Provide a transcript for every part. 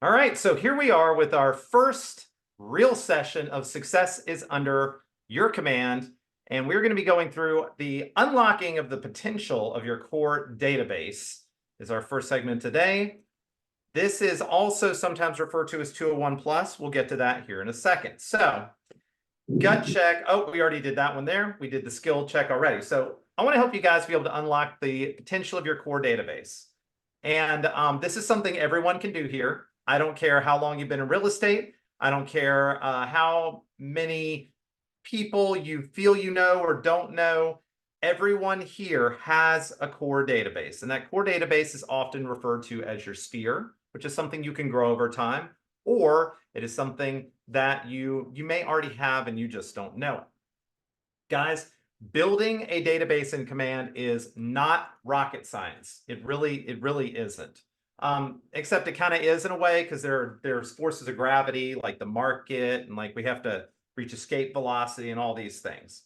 All right, so here we are with our first real session of Success is Under Your Command, and we're going to be going through the unlocking of the potential of your core database is our first segment today. This is also sometimes referred to as 201 plus. We'll get to that here in a second. So gut check. Oh, we already did that one there. We did the skill check already. So I want to help you guys be able to unlock the potential of your core database. And this is something everyone can do here. I don't care how long you've been in real estate. I don't care how many people you feel you know or don't know. Everyone here has a core database. And that core database is often referred to as your sphere, which is something you can grow over time, or it is something that you may already have and you just don't know it. Guys, building a database in Command is not rocket science. It really isn't. Except it kind of is in a way, because there's forces of gravity like the market, and like we have to reach escape velocity and all these things.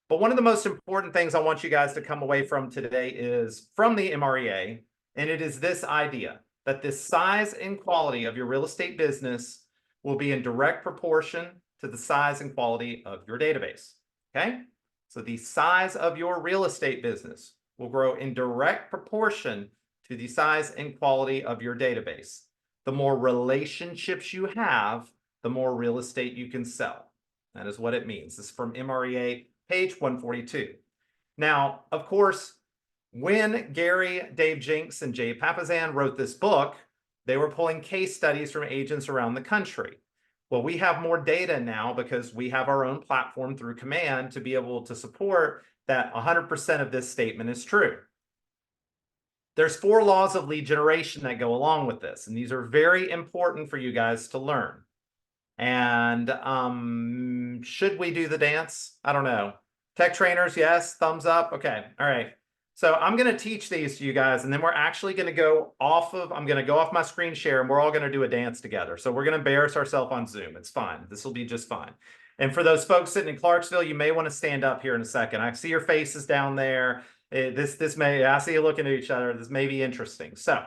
But one of the most important things I want you guys to come away from today is from the MREA, and it is this idea that the size and quality of your real estate business will be in direct proportion to the size and quality of your database. Okay? So the size of your real estate business will grow in direct proportion to the size and quality of your database. The more relationships you have, the more real estate you can sell. That is what it means. This is from MREA, page 142. Now, of course, when Gary, Dave Jenks, and Jay Papasan wrote this book, they were pulling case studies from agents around the country. Well, we have more data now because we have our own platform through Command to be able to support that 100% of this statement is true. There's 4 laws of lead generation that go along with this, and these are very important for you guys to learn. And should we do the dance? I don't know. Tech trainers, yes, thumbs up. Okay, all right. So I'm going to teach these to you guys, and then we're actually going to go off of, I'm going to go off my screen share, and we're all going to do a dance together. So we're going to embarrass ourselves on Zoom. It's fine. This will be just fine. And for those folks sitting in Clarksville, you may want to stand up here in a second. I see your faces down there. I see you looking at each other. This may be interesting. So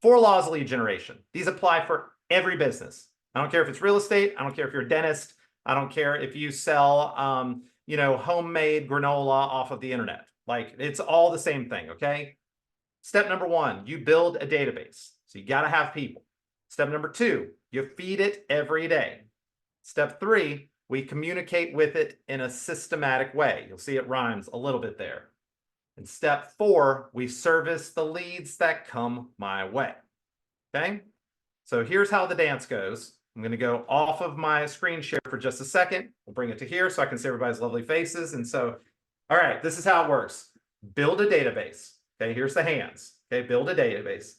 4 laws of lead generation. These apply for every business. I don't care if it's real estate. I don't care if you're a dentist. I don't care if you sell, homemade granola off of the internet. Like, it's all the same thing, okay? Step number 1, you build a database. So you got to have people. Step number 2, you feed it every day. Step 3, we communicate with it in a systematic way. You'll see it rhymes a little bit there. And step 4, we service the leads that come my way. Okay? So here's how the dance goes. I'm going to go off of my screen share for just a second. We'll bring it to here so I can see everybody's lovely faces. And so, all right, this is how it works. Build a database. Okay, here's the hands. Okay, build a database.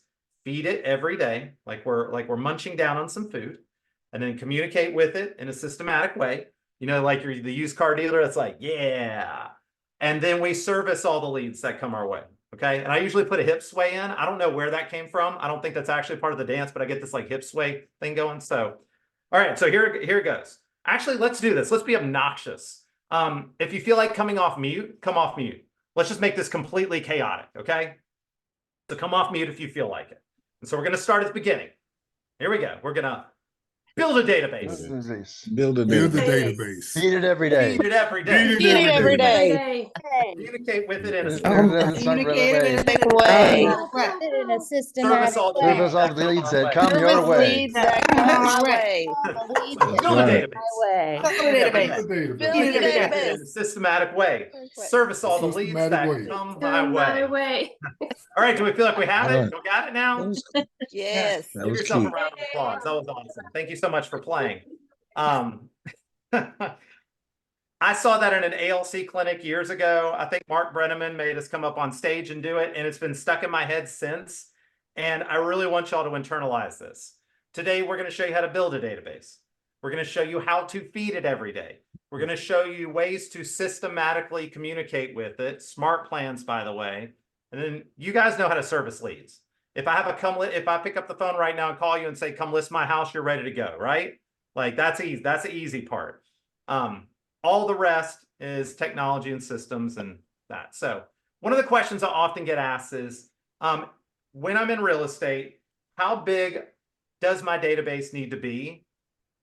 Feed it every day, like we're munching down on some food, and then communicate with it in a systematic way. You know, like you're the used car dealer that's like, yeah. And then we service all the leads that come our way. Okay, and I usually put a hip sway in. I don't know where that came from. I don't think that's actually part of the dance, but I get this like hip sway thing going. So, all right, so here it goes. Actually, let's do this. Let's be obnoxious. If you feel like coming off mute, come off mute. Let's just make this completely chaotic, okay? So come off mute if you feel like it. And so we're going to start at the beginning. Here we go. We're going to build a database. Build a database. Feed it every day. Feed it every day. Feed it every day. Communicate with it in a Communicate way. In a systematic service all the Service all the leads that come your way. Leads that come our way. Build a database. Build a database. In a systematic way. Service all the leads that come my way. All right, do we feel like we have it? We got it now? Yes. Give yourself a round of applause. That was awesome. Thank you so much for playing. I saw that in an ALC clinic years ago. I think Mark Brenneman made us come up on stage and do it, and it's been stuck in my head since. And I really want y'all to internalize this. Today, we're going to show you how to build a database. We're going to show you how to feed it every day. We're going to show you ways to systematically communicate with it. Smart plans, by the way. And then you guys know how to service leads. If I pick up the phone right now and call you and say, come list my house, you're ready to go, right? Like, that's easy. That's the easy part. All the rest is technology and systems and that. So one of the questions I often get asked is, when I'm in real estate, how big does my database need to be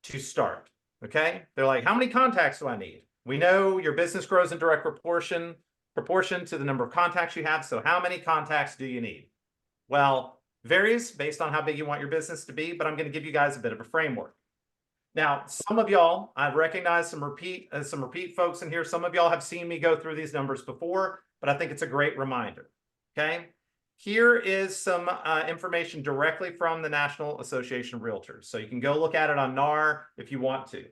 to start? Okay. They're like, how many contacts do I need? We know your business grows in direct proportion to the number of contacts you have. So how many contacts do you need? Well, varies based on how big you want your business to be, but I'm going to give you guys a bit of a framework. Now, some of y'all, I've recognized some repeat folks in here. Some of y'all have seen me go through these numbers before, but I think it's a great reminder. Okay. Here is some information directly from the National Association of Realtors. So you can go look at it on NAR if you want to.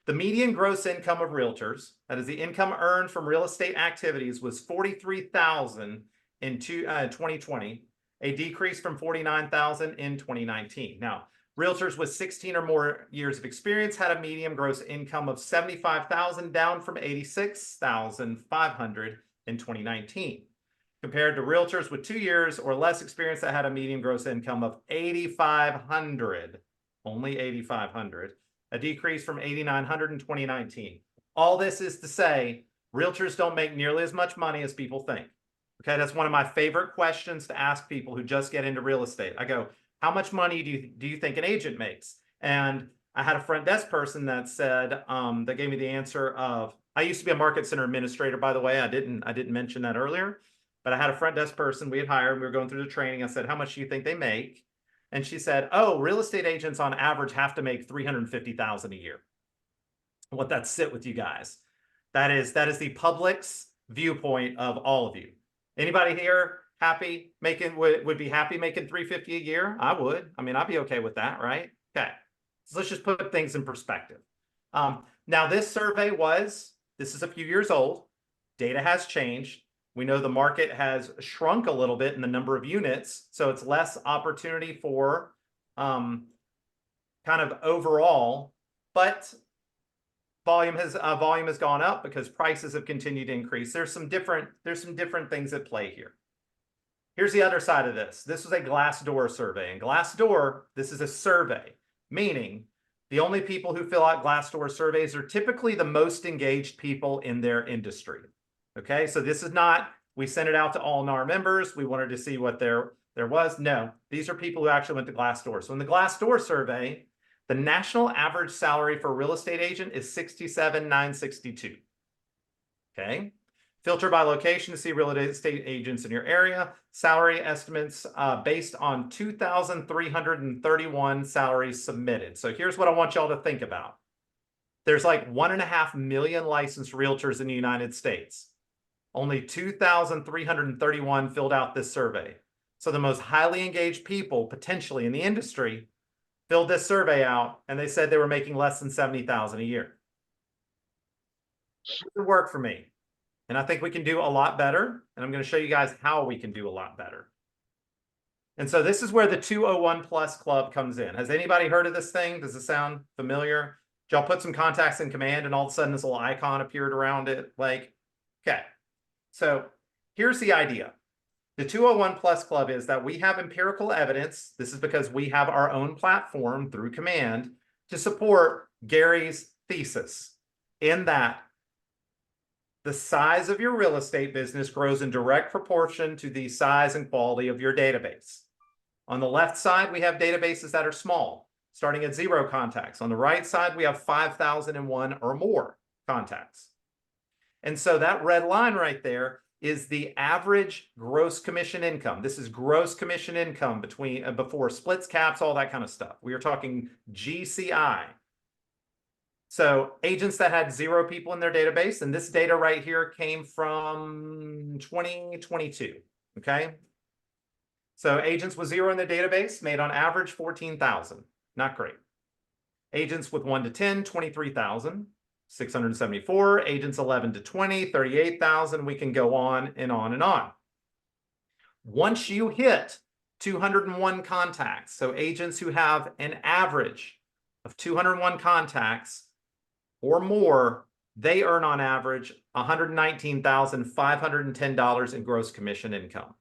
The median gross income of realtors, that is the income earned from real estate activities, was $43,000 in 2020, a decrease from $49,000 in 2019. Now, realtors with 16 or more years of experience had a median gross income of $75,000, down from $86,500 in 2019. Compared to realtors with 2 years or less experience that had a median gross income of $8,500, only $8,500, a decrease from $8,900 in 2019. All this is to say, realtors don't make nearly as much money as people think. Okay, that's one of my favorite questions to ask people who just get into real estate. I go, how much money do you think an agent makes? And I had a front desk person that said, that gave me the answer of, I used to be a market center administrator, by the way. I didn't mention that earlier, but I had a front desk person we had hired. We were going through the training. I said, how much do you think they make? And she said, oh, real estate agents on average have to make $350,000 a year. Let that sit with you guys. That is the public's viewpoint of all of you. Anybody here happy making would be happy making $350 a year? I would. I mean, I'd be okay with that, right? Okay. So let's just put things in perspective. Now this survey this is a few years old. Data has changed. We know the market has shrunk a little bit in the number of units, so it's less opportunity for kind of overall, but volume has gone up because prices have continued to increase. There's some different things at play here. Here's the other side of this. This was a Glassdoor survey, and Glassdoor, this is a survey, meaning the only people who fill out Glassdoor surveys are typically the most engaged people in their industry. Okay, so this is not, we sent it out to all NAR members. We wanted to see what there was. No, these are people who actually went to Glassdoor. So in the Glassdoor survey, the national average salary for a real estate agent is $67,962. Okay, filter by location to see real estate agents in your area. Salary estimates based on 2,331 salaries submitted. So here's what I want y'all to think about. There's like 1.5 million licensed realtors in the United States. Only 2,331 filled out this survey. So the most highly engaged people potentially in the industry filled this survey out, and they said they were making less than $70,000 a year. It would work for me. And I think we can do a lot better. And I'm going to show you guys how we can do a lot better. And so this is where the 201 Plus Club comes in. Has anybody heard of this thing? Does it sound familiar? Did y'all put some contacts in command and all of a sudden this little icon appeared around it? Like, okay. So here's the idea. The 201 Plus Club is that we have empirical evidence. This is because we have our own platform through Command to support Gary's thesis in that the size of your real estate business grows in direct proportion to the size and quality of your database. On the left side, we have databases that are small, starting at 0 contacts. On the right side, we have 5,001 or more contacts. And so that red line right there is the average gross commission income. This is gross commission income before splits, caps, all that kind of stuff. We are talking GCI. So agents that had 0 people in their database, and this data right here came from 2022, okay? So agents with 0 in the database made on average 14,000, not great. Agents with 1 to 10, 23,674. Agents 11 to 20, 38,000. We can go on and on and on. Once you hit 201 contacts, so agents who have an average of 201 contacts or more, they earn on average $119,510 in gross commission income.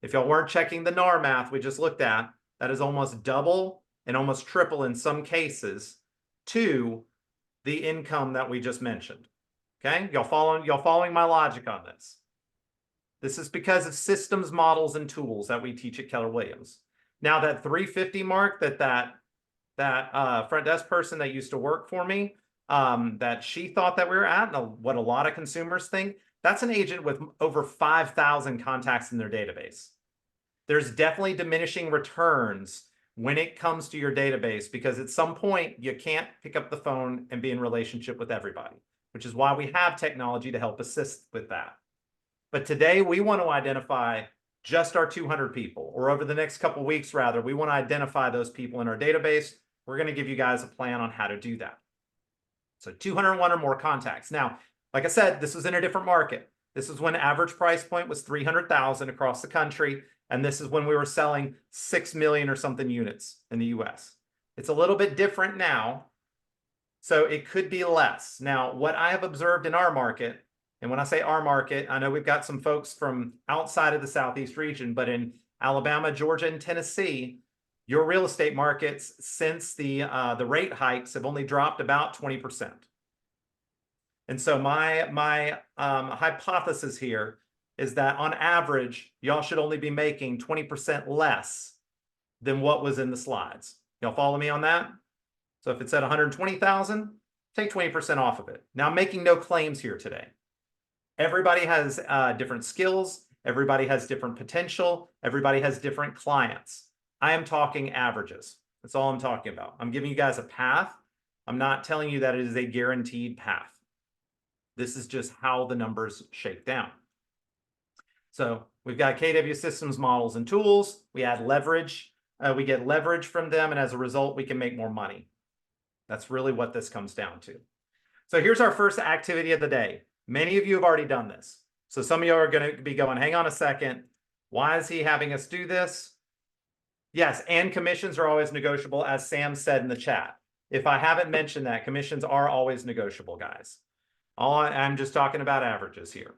If y'all weren't checking the NAR math we just looked at, that is almost double and almost triple in some cases to the income that we just mentioned. Okay, y'all following my logic on this? This is because of systems, models, and tools that we teach at Keller Williams. Now that 350 mark that front desk person that used to work for me, that she thought that we were at, and what a lot of consumers think, that's an agent with over 5,000 contacts in their database. There's definitely diminishing returns when it comes to your database, because at some point you can't pick up the phone and be in relationship with everybody, which is why we have technology to help assist with that. But today we want to identify just our 200 people, or over the next couple of weeks, rather, we want to identify those people in our database. We're going to give you guys a plan on how to do that. So 201 or more contacts. Now, like I said, this was in a different market. This is when average price point was 300,000 across the country. And this is when we were selling 6 million or something units in the US. It's a little bit different now, so it could be less. Now, what I have observed in our market, and when I say our market, I know we've got some folks from outside of the Southeast region, but in Alabama, Georgia, and Tennessee, your real estate markets since the rate hikes have only dropped about 20%. And so my hypothesis here is that on average, y'all should only be making 20% less than what was in the slides. Y'all follow me on that? So if it said 120,000, take 20% off of it. Now, I'm making no claims here today. Everybody has different skills. Everybody has different potential. Everybody has different clients. I am talking averages. That's all I'm talking about. I'm giving you guys a path. I'm not telling you that it is a guaranteed path. This is just how the numbers shake down. So we've got KW Systems models and tools. We add leverage. We get leverage from them, and as a result, we can make more money. That's really what this comes down to. So here's our first activity of the day. Many of you have already done this. So some of you are going to be going, hang on a second. Why is he having us do this? Yes, and commissions are always negotiable, as Sam said in the chat. If I haven't mentioned that, commissions are always negotiable, guys. I'm just talking about averages here.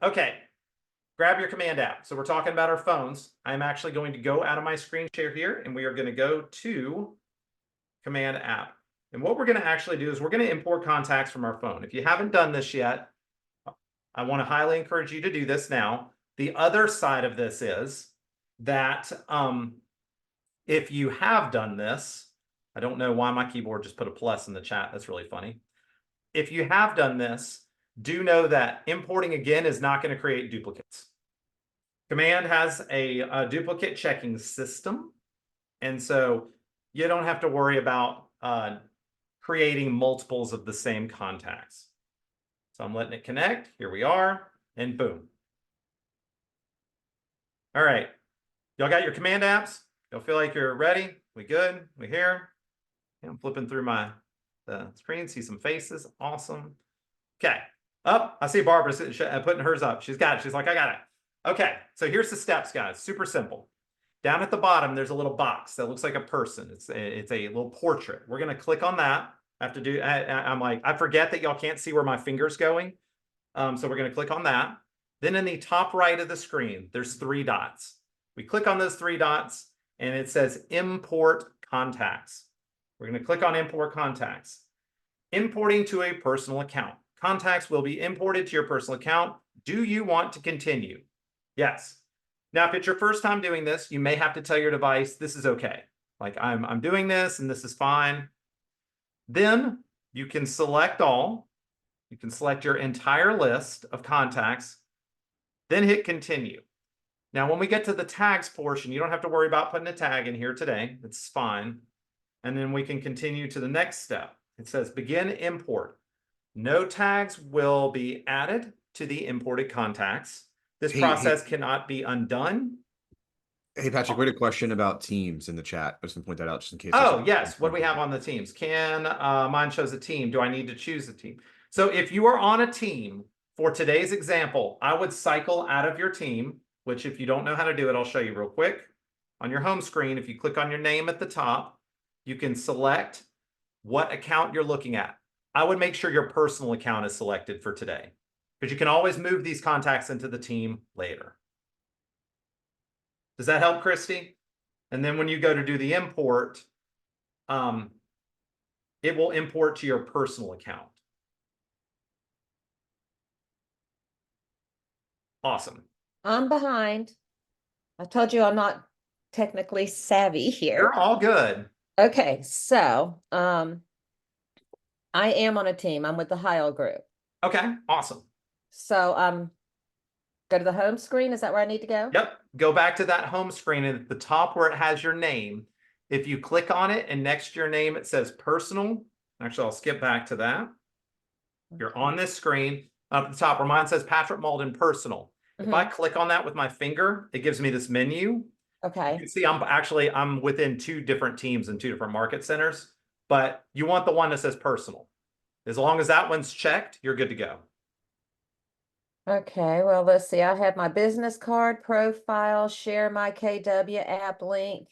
Okay, grab your command app. So we're talking about our phones. I'm actually going to go out of my screen share here, and we are going to go to command app. And what we're going to actually do is we're going to import contacts from our phone. If you haven't done this yet, I want to highly encourage you to do this now. The other side of this is that if you have done this, I don't know why my keyboard just put a plus in the chat. That's really funny. If you have done this, do know that importing again is not going to create duplicates. Command has a duplicate checking system. And so you don't have to worry about creating multiples of the same contacts. So I'm letting it connect. Here we are, and boom. All right. Y'all got your command apps? Y'all feel like you're ready? We good? We here? I'm flipping through the screen, see some faces. Awesome. Okay. Up. I see Barbara putting hers up. She's got it. She's like, I got it. Okay. So here's the steps, guys. Super simple. Down at the bottom, there's a little box that looks like a person. It's a little portrait. We're going to click on that. I have to do, I'm like, I forget that y'all can't see where my finger's going. So we're going to click on that. Then in the top right of the screen, there's 3 dots. We click on those 3 dots and it says import contacts. We're going to click on import contacts. Importing to a personal account. Contacts will be imported to your personal account. Do you want to continue? Yes. Now, if it's your first time doing this, you may have to tell your device, this is okay. Like I'm doing this and this is fine. Then you can select all. You can select your entire list of contacts, then hit continue. Now, when we get to the tags portion, you don't have to worry about putting a tag in here today. It's fine. And then we can continue to the next step. It says begin import. No tags will be added to the imported contacts. This process cannot be undone. Hey, Patrick, we had a question about Teams in the chat. I was going to point that out just in case. Oh, yes. What do we have on the teams? Mine shows a team. Do I need to choose a team? So if you are on a team for today's example, I would cycle out of your team, which if you don't know how to do it, I'll show you real quick. On your home screen, if you click on your name at the top, you can select what account you're looking at. I would make sure your personal account is selected for today, because you can always move these contacts into the team later. Does that help, Christy? And then when you go to do the import, it will import to your personal account. Awesome. I'm behind. I told you I'm not technically savvy here. You're all good. Okay, so I am on a team. I'm with the Heil group. Okay, awesome. So go to the home screen. Is that where I need to go? Yep. Go back to that home screen, and at the top where it has your name, if you click on it and next to your name it says personal. Actually, I'll skip back to that. You're on this screen. Up at the top where mine says Patrick Malden personal. If I click on that with my finger, it gives me this menu. Okay. You can see I'm within 2 different teams in 2 different market centers, but you want the one that says personal. As long as that one's checked, you're good to go. Okay, well, let's see. I have my business card profile, share my KW app link.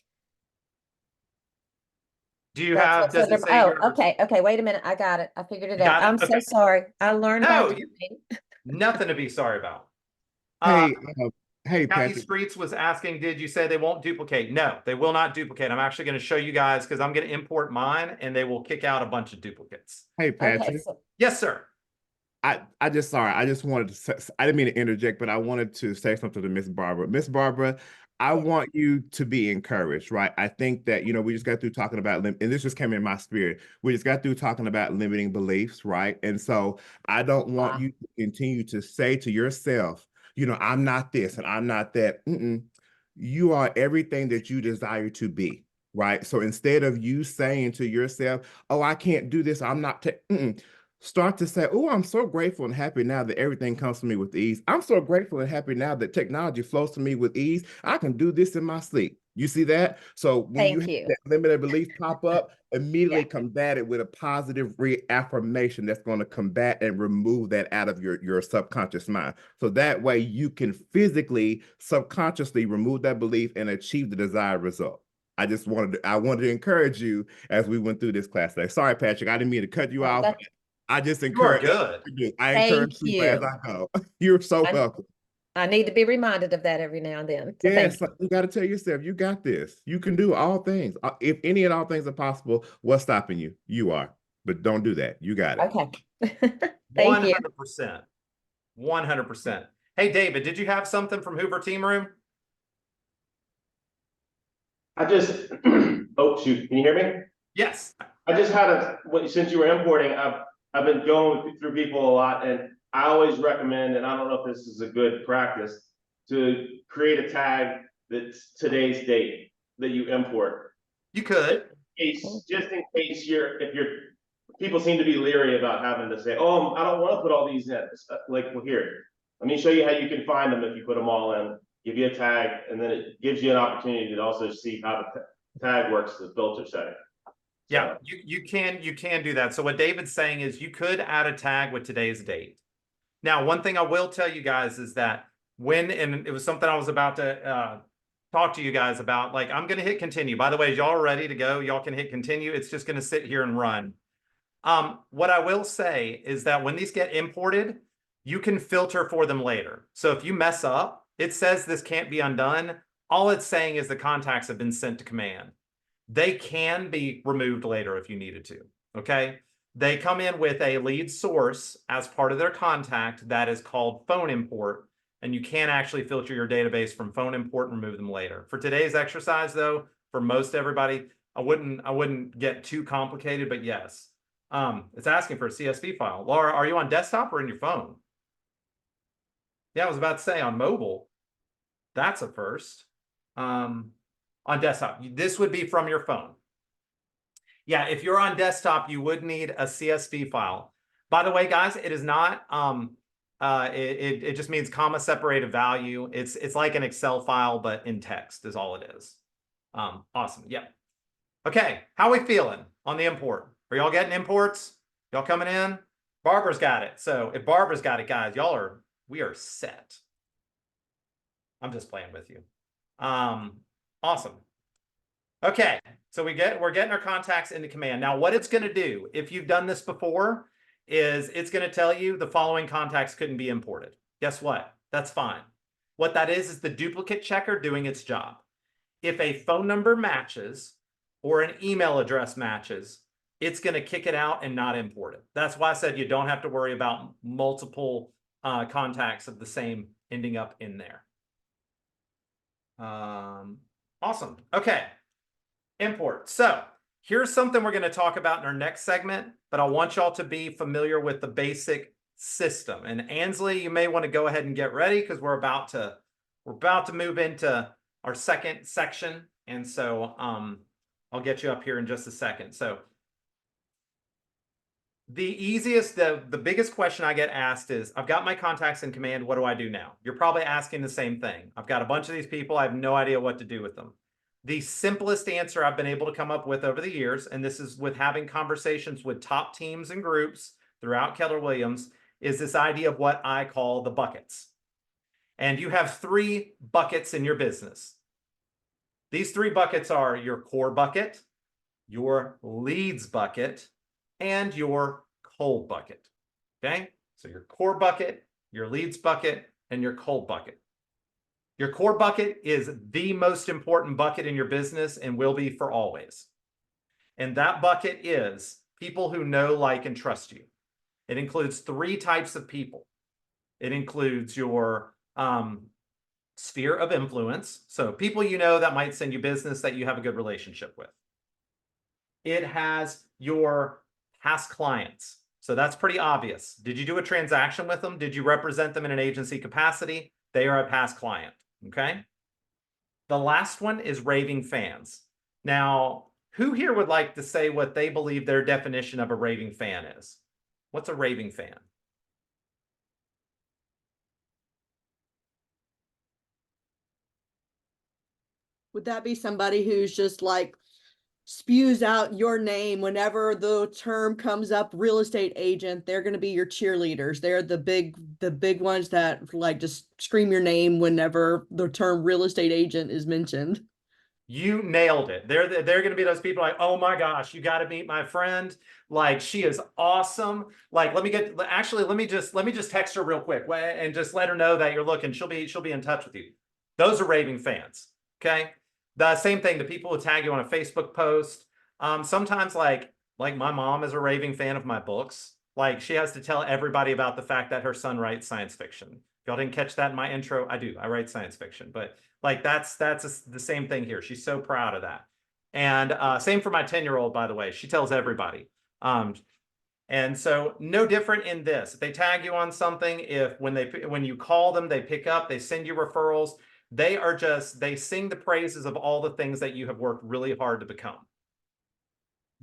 Do you That's have, what's does under it say oh, your- okay, wait a minute. I got it. I figured it You out. got it? I'm so Okay. sorry. I learned No, by you- doing. Nothing to be sorry about. Hey, hey, Kathy Patrick. Streets was asking, did you say they won't duplicate? No, they will not duplicate. I'm actually going to show you guys because I'm going to import mine and they will kick out a bunch of duplicates. Hey, Okay, Patrick. so Yes, sir. I just sorry. I just wanted to say, I didn't mean to interject, but I wanted to say something to Miss Barbara. Miss Barbara, I want you to be encouraged, right? I think that, we just got through talking about, and this just came in my spirit. We just got through talking about limiting beliefs, right? And so I don't want Wow. you to continue to say to yourself, I'm not this and I'm not that. You are everything that you desire to be, right? So instead of you saying to yourself, oh, I can't do this, I'm not, start to say, oh, I'm so grateful and happy now that everything comes to me with ease. I'm so grateful and happy now that technology flows to me with ease. I can do this in my sleep. You see that? So when Thank you have you. that limited belief pop up, immediately Yeah. combat it with a positive reaffirmation that's going to combat and remove that out of your subconscious mind. So that way you can physically, subconsciously remove that belief and achieve the desired result. I wanted to encourage you as we went through this class today. Sorry, Patrick, I didn't mean to cut you Well, off. that's- I just You are encourage good. you. I Thank encourage you as you. I go. You're so I- welcome. I need to be reminded of that every now and then. So Yes, thank you. you got to tell yourself, you got this. You can do all things. If any and all things are possible, what's stopping you? You are. But don't do that. You got it. Okay. Thank you. 100%. 100%. Hey, David, did you have something from Hoover Team Room? I just, oh shoot, can you hear me? Yes. I just had since you were importing, I've been going through people a lot, and I always recommend, and I don't know if this is a good practice, to create a tag that's today's date that you import. You could. Just in case people seem to be leery about having to say, oh, I don't want to put all these in. Like, well, here, let me show you how you can find them if you put them all in. Give you a tag, and then it gives you an opportunity to also see how the tag works, the filter setting. Yeah, you can do that. So what David's saying is you could add a tag with today's date. Now, one thing I will tell you guys is that and it was something I was about to talk to you guys about, like, I'm going to hit continue. By the way, y'all are ready to go. Y'all can hit continue. It's just going to sit here and run. What I will say is that when these get imported, you can filter for them later. So if you mess up, it says this can't be undone. All it's saying is the contacts have been sent to command. They can be removed later if you needed to, okay? They come in with a lead source as part of their contact that is called phone import, and you can actually filter your database from phone import and remove them later. For today's exercise, though, for most everybody, I wouldn't get too complicated, but yes. It's asking for a CSV file. Laura, are you on desktop or in your phone? Yeah, I was about to say on mobile. That's a first. On desktop, this would be from your phone. Yeah, if you're on desktop, you would need a CSV file. By the way, guys, it is not, it just means comma separated value. It's like an Excel file, but in text is all it is. Awesome, yeah. Okay, how are we feeling on the import? Are y'all getting imports? Y'all coming in? Barbara's got it. So if Barbara's got it, guys, we are set. I'm just playing with you. Awesome. Okay, so we're getting our contacts into command. Now, what it's going to do, if you've done this before, is it's going to tell you the following contacts couldn't be imported. Guess what? That's fine. What that is the duplicate checker doing its job. If a phone number matches or an email address matches, it's going to kick it out and not import it. That's why I said you don't have to worry about multiple contacts of the same ending up in there. Awesome. Okay. Import. So here's something we're going to talk about in our next segment, but I want y'all to be familiar with the basic system. And Ansley, you may want to go ahead and get ready because we're about to move into our second section. And so I'll get you up here in just a second. So the biggest question I get asked is, I've got my contacts in command. What do I do now? You're probably asking the same thing. I've got a bunch of these people. I have no idea what to do with them. The simplest answer I've been able to come up with over the years, and this is with having conversations with top teams and groups throughout Keller Williams, is this idea of what I call the buckets. And you have 3 buckets in your business. These 3 buckets are your core bucket, your leads bucket, and your cold bucket. Okay? So your core bucket, your leads bucket, and your cold bucket. Your core bucket is the most important bucket in your business and will be for always. And that bucket is people who know, like, and trust you. It includes 3 types of people. It includes your sphere of influence. So people you know that might send you business that you have a good relationship with. It has your past clients. So that's pretty obvious. Did you do a transaction with them? Did you represent them in an agency capacity? They are a past client. Okay. The last one is raving fans. Now, who here would like to say what they believe their definition of a raving fan is? What's a raving fan? Would that be somebody who's just like spews out your name whenever the term comes up, real estate agent? They're going to be your cheerleaders. They're the big ones that like just scream your name whenever the term real estate agent is mentioned. You nailed it. They're going to be those people like, oh my gosh, you got to meet my friend. Like, she is awesome. Like, let me just text her real quick and just let her know that you're looking. She'll be in touch with you. Those are raving fans. Okay. The same thing, the people who tag you on a Facebook post. Sometimes like my mom is a raving fan of my books. Like, she has to tell everybody about the fact that her son writes science fiction. If y'all didn't catch that in my intro, I do. I write science fiction, but like that's the same thing here. She's so proud of that. And same for my 10-year-old, by the way. She tells everybody. And so no different in this. If they tag you on something, when you call them, they pick up, they send you referrals. They sing the praises of all the things that you have worked really hard to become.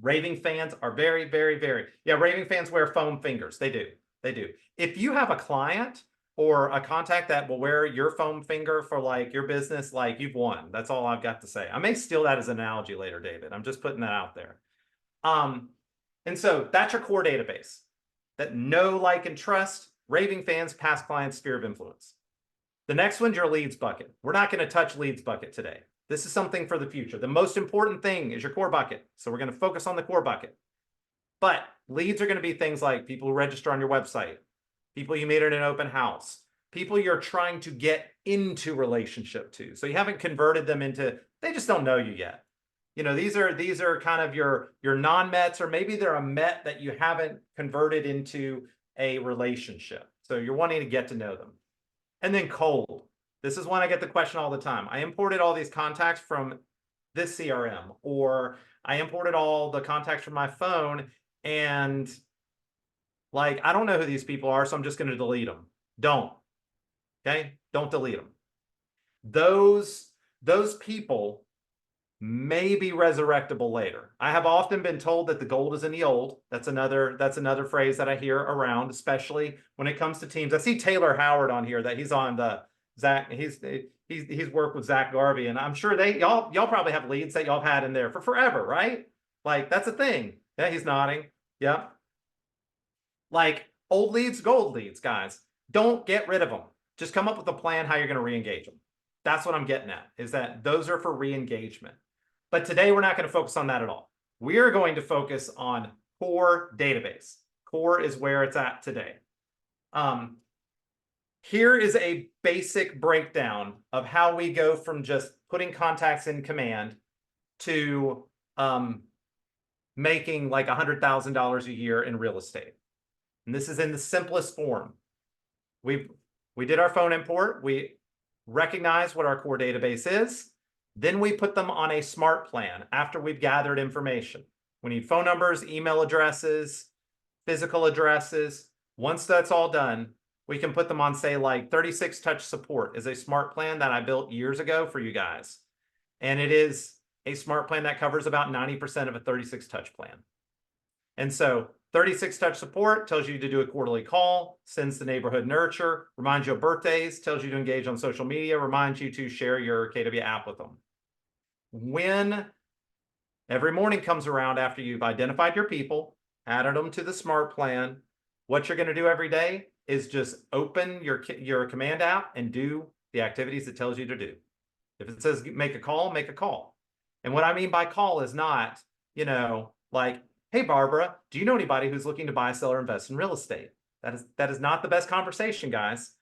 Raving fans are very, very, very, raving fans wear foam fingers. They do. If you have a client or a contact that will wear your foam finger for like your business, like, you've won. That's all I've got to say. I may steal that as an analogy later, David. I'm just putting that out there. And so that's your core database. That know, like, and trust, raving fans, past clients, sphere of influence. The next one's your leads bucket. We're not going to touch leads bucket today. This is something for the future. The most important thing is your core bucket. So we're going to focus on the core bucket. But leads are going to be things like people who register on your website, people you meet at an open house, people you're trying to get into relationship to. So you haven't converted them into, they just don't know you yet. You know, these are kind of your non-mets, or maybe they're a met that you haven't converted into a relationship. So you're wanting to get to know them. And then cold. This is one I get the question all the time. I imported all these contacts from this CRM, or I imported all the contacts from my phone, and like, I don't know who these people are, so I'm just going to delete them. Don't. Okay? Don't delete them. Those people may be resurrectable later. I have often been told that the gold is in the old. That's another phrase that I hear around, especially when it comes to teams. I see Taylor Howard on here, that he's on the Zach. He's worked with Zach Garvey, and I'm sure y'all probably have leads that y'all had in there for forever, right? Like, that's a thing. Yeah, he's nodding. Yeah. Like, old leads, gold leads, guys. Don't get rid of them. Just come up with a plan how you're going to re-engage them. That's what I'm getting at, is that those are for re-engagement. But today we're not going to focus on that at all. We are going to focus on core database. Core is where it's at today. Here is a basic breakdown of how we go from just putting contacts in command to making like $100,000 a year in real estate. And this is in the simplest form. We did our phone import. We recognize what our core database is. Then we put them on a smart plan after we've gathered information. We need phone numbers, email addresses, physical addresses. Once that's all done, we can put them on, say, like 36 Touch Support is a smart plan that I built years ago for you guys. And it is a smart plan that covers about 90% of a 36 Touch plan. And so 36 Touch Support tells you to do a quarterly call, sends the neighborhood nurture, reminds you of birthdays, tells you to engage on social media, reminds you to share your KW app with them. When every morning comes around after you've identified your people, added them to the smart plan, what you're going to do every day is just open your command app and do the activities it tells you to do. If it says make a call, make a call. And what I mean by call is not, like, hey, Barbara, do you know anybody who's looking to buy, sell, or invest in real estate? That is not the best conversation, guys.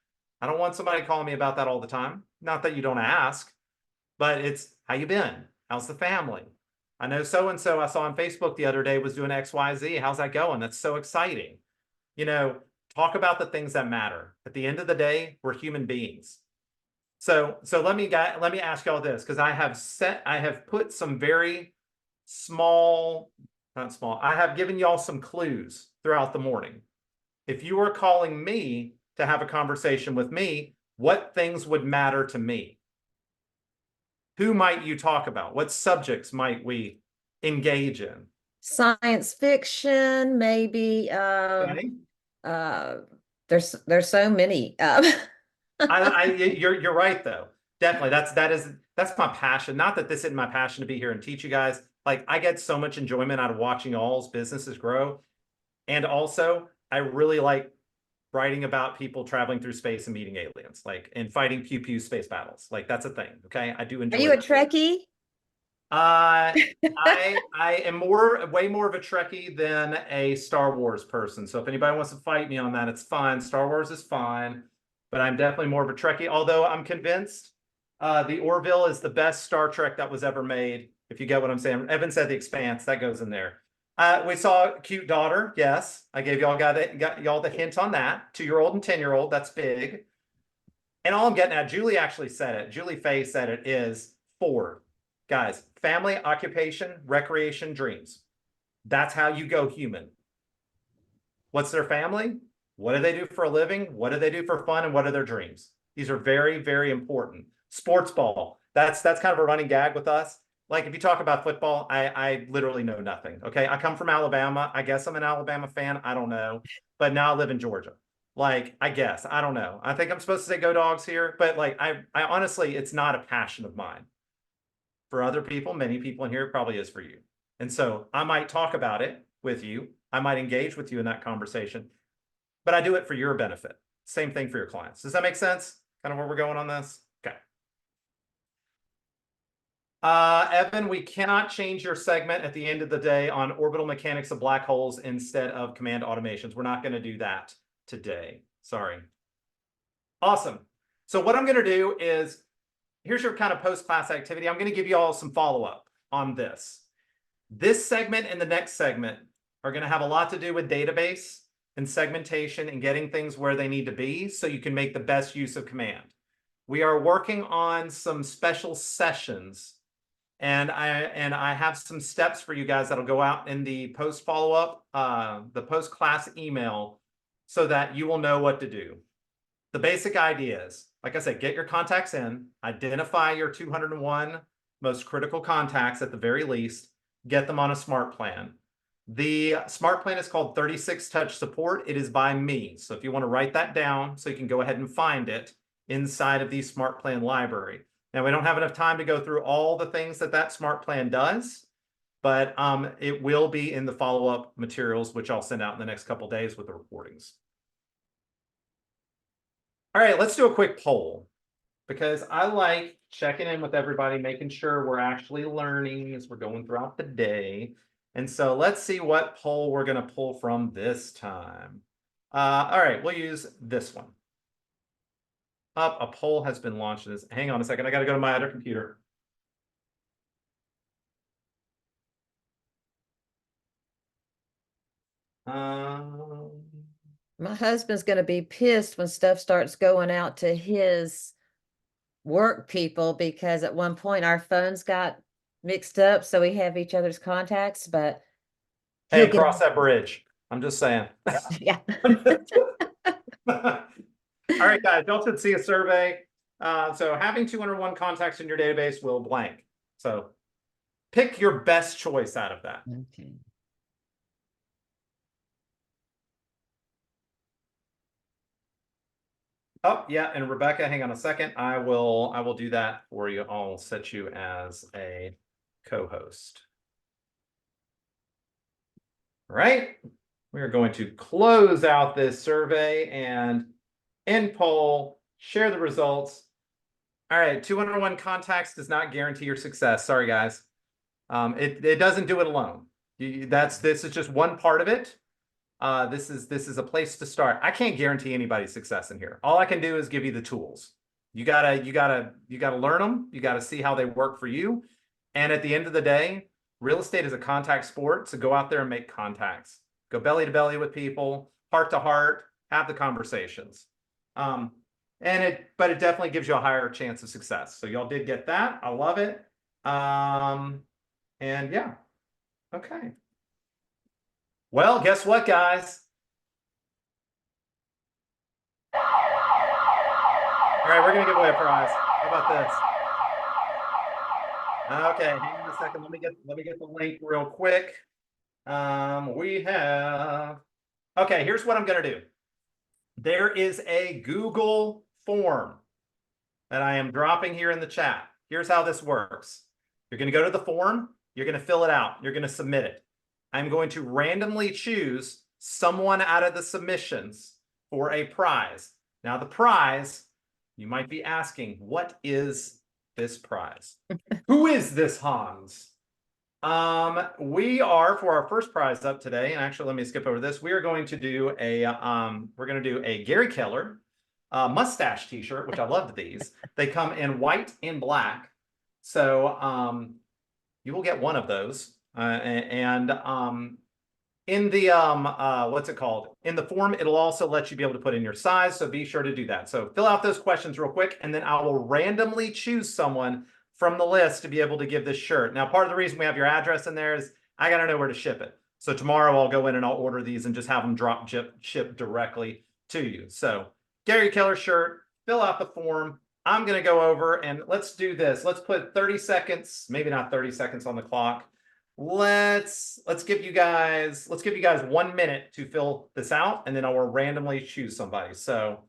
I don't want somebody calling me about that all the time. Not that you don't ask, but it's how you been? How's the family? I know so-and-so I saw on Facebook the other day was doing XYZ. How's that going? That's so exciting. Talk about the things that matter. At the end of the day, we're human beings. So let me ask y'all this, because I have put some very small, not small, I have given y'all some clues throughout the morning. If you are calling me to have a conversation with me, what things would matter to me? Who might you talk about? What subjects might we engage in? Science fiction, maybe. Okay. There's so many. You're right though. Definitely. That's my passion. Not that this isn't my passion to be here and teach you guys. Like, I get so much enjoyment out of watching all's businesses grow. And also I really like writing about people traveling through space and meeting aliens, and fighting pew pew space battles. Like, that's a thing. Okay. I do enjoy Are you a that. Trekkie? I am way more of a Trekkie than a Star Wars person. So if anybody wants to fight me on that, it's fine. Star Wars is fine, but I'm definitely more of a Trekkie. Although I'm convinced the Orville is the best Star Trek that was ever made. If you get what I'm saying. Evan said The Expanse, that goes in there. We saw a cute daughter. Yes, I gave y'all got y'all the hint on that. 2-year-old and 10-year-old. That's big. And all I'm getting at, Julie actually said it. Julie Faye said it is 4. Guys, family, occupation, recreation, dreams. That's how you go human. What's their family? What do they do for a living? What do they do for fun? And what are their dreams? These are very, very important. Sports ball. That's kind of a running gag with us. Like, if you talk about football, I literally know nothing. Okay. I come from Alabama. I guess I'm an Alabama fan. I don't know. But now I live in Georgia. Like, I guess, I don't know. I think I'm supposed to say go Dogs here, but I honestly, it's not a passion of mine. For other people, many people in here, it probably is for you. And so I might talk about it with you. I might engage with you in that conversation, but I do it for your benefit. Same thing for your clients. Does that make sense? Kind of where we're going on this? Okay. Evan, we cannot change your segment at the end of the day on orbital mechanics of black holes instead of command automations. We're not going to do that today. Sorry. Awesome. So what I'm going to do is, here's your kind of post-class activity. I'm going to give you all some follow-up on this. This segment and the next segment are going to have a lot to do with database and segmentation and getting things where they need to be so you can make the best use of command. We are working on some special sessions, and I have some steps for you guys that'll go out in the post follow-up, the post-class email, so that you will know what to do. The basic idea is, like I said, get your contacts in, identify your 201 most critical contacts at the very least, get them on a smart plan. The smart plan is called 36 Touch Support. It is by me. So if you want to write that down so you can go ahead and find it inside of the smart plan library. Now, we don't have enough time to go through all the things that smart plan does, but it will be in the follow-up materials, which I'll send out in the next couple of days with the recordings. All right, let's do a quick poll, because I like checking in with everybody, making sure we're actually learning as we're going throughout the day. And so let's see what poll we're going to pull from this time. All right, we'll use this one. A poll has been launched. Hang on a second. I got to go to my other computer. My husband's going to be pissed when stuff starts going out to his work people because at one point our phones got mixed up, so we have each other's contacts, but Hey, he'll get- cross that bridge. I'm just saying. yeah. All right, guys, y'all should see a survey. So having 201 contacts in your database will blank. So pick your best choice out of that. Okay. Oh, yeah, and Rebecca, hang on a second. I will do that for you. I'll set you as a co-host. All right. We are going to close out this survey and end poll, share the results. All right, 201 contacts does not guarantee your success. Sorry, guys. It doesn't do it alone. This is just one part of it. This is a place to start. I can't guarantee anybody's success in here. All I can do is give you the tools. You gotta learn them. You gotta see how they work for you. And at the end of the day, real estate is a contact sport. So go out there and make contacts. Go belly to belly with people, heart to heart, have the conversations. But it definitely gives you a higher chance of success. So y'all did get that. I love it. And yeah, okay. Well, guess what, guys? All right, we're gonna give away a prize. How about this? Okay, hang on a second. Let me get the link real quick. We have. Okay, here's what I'm gonna do. There is a Google form that I am dropping here in the chat. Here's how this works. You're gonna go to the form. You're gonna fill it out. You're gonna submit it. I'm going to randomly choose someone out of the submissions for a prize. Now, the prize, you might be asking, what is this prize? Who is this Hans? We are, for our first prize up today, and actually let me skip over this. We are going to do a Gary Keller mustache t-shirt, which I loved these. They come in white and black. So you will get one of those. In the what's it called? In the form, it'll also let you be able to put in your size. So be sure to do that. So fill out those questions real quick, and then I will randomly choose someone from the list to be able to give this shirt. Now, part of the reason we have your address in there is I got to know where to ship it. So tomorrow I'll go in and I'll order these and just have them ship directly to you. So Gary Keller shirt, fill out the form. I'm going to go over and let's do this. Let's put 30 seconds, maybe not 30 seconds on the clock. Let's give you guys 1 minute to fill this out, and then I will randomly choose somebody. So,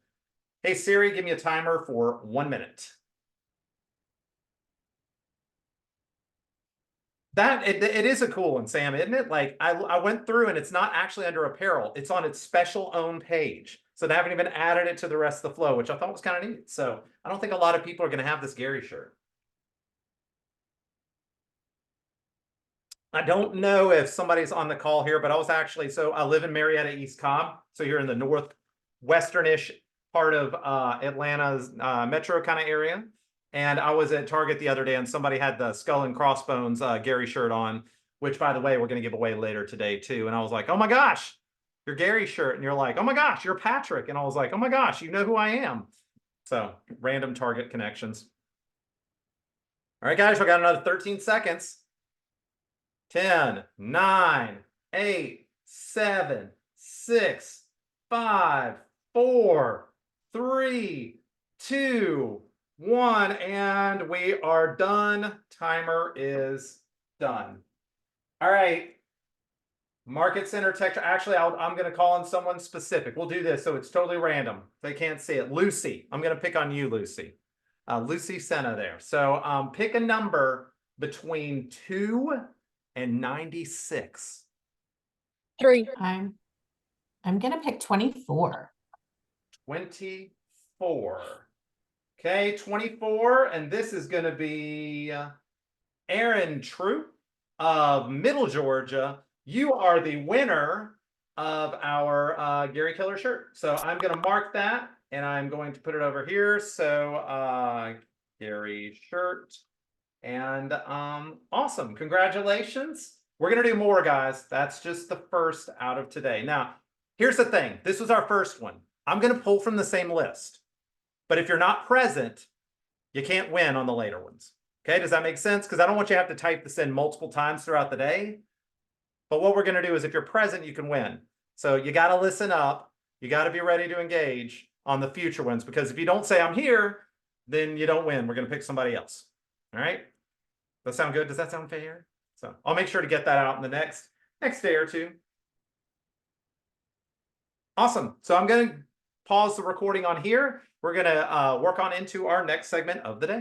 hey Siri, give me a timer for 1 minute. It is a cool one, Sam, isn't it? Like I went through and it's not actually under apparel. It's on its special own page. So they haven't even added it to the rest of the flow, which I thought was kind of neat. So I don't think a lot of people are going to have this Gary shirt. I don't know if somebody's on the call here, but I was actually, so I live in Marietta, East Cobb. So you're in the northwestern-ish part of Atlanta's metro kind of area. And I was at Target the other day and somebody had the Skull and Crossbones Gary shirt on, which by the way, we're going to give away later today too. And I was like, oh my gosh, your Gary shirt. And you're like, oh my gosh, you're Patrick. And I was like, oh my gosh, you know who I am. So random Target connections. All right, guys, we got another 13 seconds. 10, 9, 8, 7, 6, 5, 4, 3, 2, 1, and we are done. Timer is done. All right. Market Center Tech. Actually, I'm going to call on someone specific. We'll do this so it's totally random. They can't see it. Lucy. I'm going to pick on you, Lucy. Lucy Senna there. So pick a number between 2 and 96. 3. I'm gonna pick 24. 24. Okay, 24, and this is gonna be Aaron Troop of Middle Georgia. You are the winner of our Gary Keller shirt. So I'm gonna mark that and I'm going to put it over here. So Gary shirt. And awesome. Congratulations. We're going to do more, guys. That's just the first out of today. Now, here's the thing. This was our first one. I'm going to pull from the same list. But if you're not present, You can't win on the later ones. Okay, does that make sense? Because I don't want you to have to type this in multiple times throughout the day. But what we're going to do is if you're present, you can win. So you got to listen up. You got to be ready to engage on the future ones, because if you don't say I'm here, then you don't win. We're going to pick somebody else. All right. That sound good? Does that sound fair? So I'll make sure to get that out in the next day or two. Awesome. So I'm going to pause the recording on here. We're going to work on into our next segment of the day.